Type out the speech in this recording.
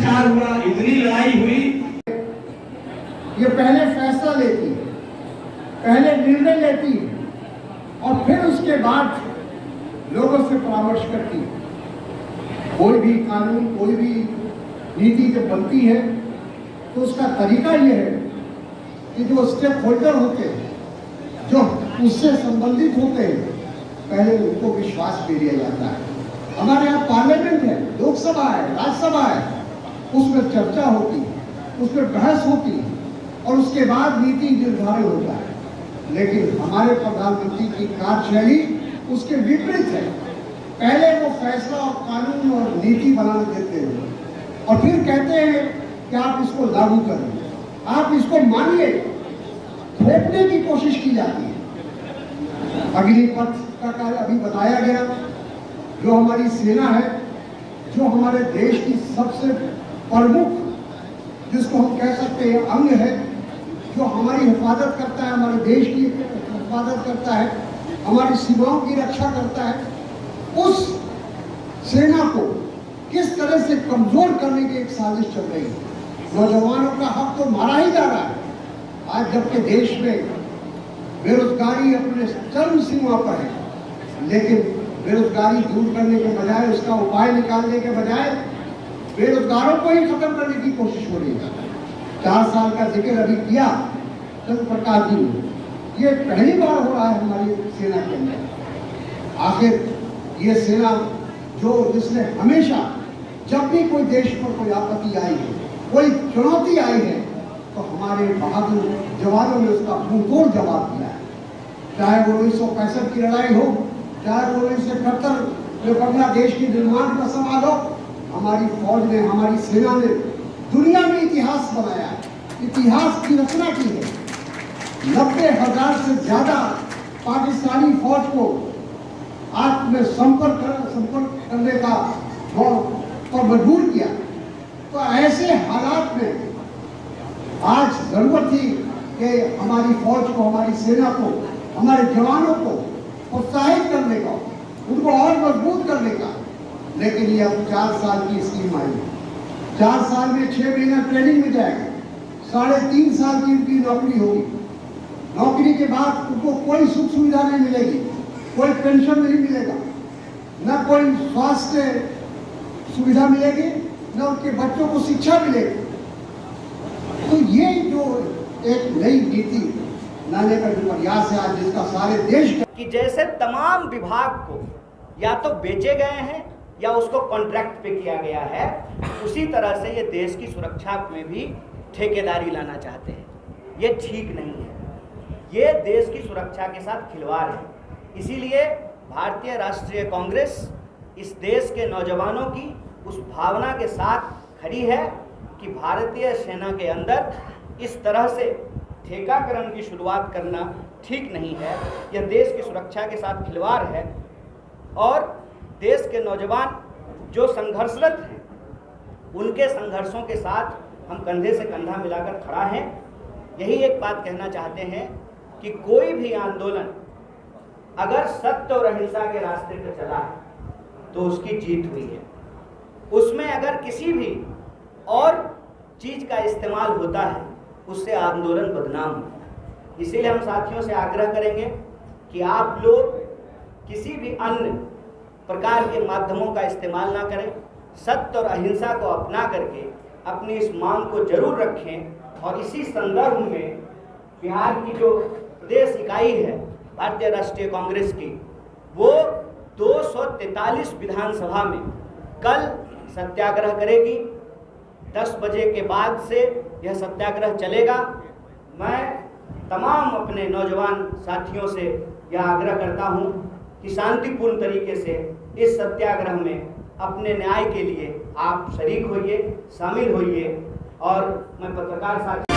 प्रचार हुआ, इतनी लड़ाई हुई। ये पहले फैसला लेती है, पहले निर्णय लेती है और फिर उसके बाद लोगों से परामर्श करती है। कोई भी कानून, कोई भी नीति जब बनती है तो उसका तरीका यह है कि जो स्टेक होल्डर होते हैं, जो उससे संबंधित होते हैं, पहले उनको विश्वास दे दिया जाता है। हमारे यहाँ पार्लियामेंट है, लोकसभा है, राज्यसभा है, उसमें चर्चा होती है, उसमें बहस होती है और उसके बाद नीति निर्धारण होता है। लेकिन हमारे प्रधानमंत्री की कार्यशैली उसके विपरीत है। पहले वो फैसला और कानून और नीति बनाने देते हैं और फिर कहते हैं कि आप इसको लागू करें, आप इसको मानिए। थोपने की कोशिश की जाती है। अग्निपथ का कार्य अभी बताया गया, जो हमारी सेना है, जो हमारे देश की सबसे प्रमुख, जिसको हम कह सकते हैं अंग है, जो हमारी हिफाजत करता है, हमारे देश की हिफाजत करता है, हमारी सीमाओं की रक्षा करता है, उस सेना को किस तरह से कमजोर करने की एक साजिश चल रही है। नौजवानों का हक तो मारा ही जा रहा है। आज जबकि देश में बेरोजगारी अपने चरम सीमा पर है, लेकिन बेरोजगारी दूर करने के बजाय, उसका उपाय निकालने के बजाय बेरोजगारों को ही खत्म करने की कोशिश हो रही है। 4 साल का जिक्र अभी किया चंद्र प्रकाश जी ने, ये पहली बार हो रहा है हमारी सेना के अंदर। आखिर ये सेना जिसने हमेशा जब भी कोई देश पर कोई आपत्ति आई है, कोई चुनौती आई है, तो हमारे बहादुर जवानों ने उसका मुंहतोड़ जवाब दिया है। चाहे वो 1965 की लड़ाई हो, चाहे वो 1971 में बांग्लादेश के निर्माण का सवाल हो, हमारी फौज ने, हमारी सेना ने दुनिया में इतिहास बनाया है, इतिहास की रचना की है। 90,000 से ज्यादा पाकिस्तानी फौज को संपर्क करने का पर मजबूर किया। तो ऐसे हालात में आज जरूरत थी कि हमारी फौज को, हमारी सेना को, हमारे जवानों को प्रोत्साहित करने का, उनको और मजबूत करने का। लेकिन ये अब 4 साल की स्कीम आई है। 4 साल में 6 महीना ट्रेनिंग में जाएगा, 3.5 साल की उनकी नौकरी होगी। नौकरी के बाद उनको कोई सुख सुविधा नहीं मिलेगी, कोई पेंशन नहीं मिलेगा, न कोई स्वास्थ्य सुविधा मिलेगी, न उनके बच्चों को शिक्षा मिलेगी। तो ये जो एक नई नीति लाने का जो प्रयास है आज, जिसका सारे देश कि जैसे तमाम विभाग को या तो बेचे गए हैं या उसको कॉन्ट्रैक्ट पे किया गया है, उसी तरह से ये देश की सुरक्षा में भी ठेकेदारी लाना चाहते हैं। ये ठीक नहीं है, ये देश की सुरक्षा के साथ खिलवाड़ है। इसीलिए भारतीय राष्ट्रीय कांग्रेस इस देश के नौजवानों की उस भावना के साथ खड़ी है कि भारतीय सेना के अंदर इस तरह से ठेकाकरण की शुरुआत करना ठीक नहीं है। यह देश की सुरक्षा के साथ खिलवाड़ है और देश के नौजवान जो संघर्षरत हैं, उनके संघर्षों के साथ हम कंधे से कंधा मिलाकर खड़ा हैं। यही एक बात कहना चाहते हैं कि कोई भी आंदोलन अगर सत्य और अहिंसा के रास्ते पर चला है तो उसकी जीत हुई है। उसमें अगर किसी भी और चीज का इस्तेमाल होता है, उससे आंदोलन बदनाम होता है। इसीलिए हम साथियों से आग्रह करेंगे कि आप लोग किसी भी अन्य प्रकार के माध्यमों का इस्तेमाल ना करें, सत्य और अहिंसा को अपना करके अपनी इस मांग को जरूर रखें। और इसी संदर्भ में बिहार की जो प्रदेश इकाई है भारतीय राष्ट्रीय कांग्रेस की, वो 243 विधानसभा में कल सत्याग्रह करेगी। 10 बजे के बाद से यह सत्याग्रह चलेगा। मैं तमाम अपने नौजवान साथियों से यह आग्रह करता हूं कि शांतिपूर्ण तरीके से इस सत्याग्रह में अपने न्याय के लिए आप शरीक होइए, शामिल होइए। और मैं पत्रकार साथी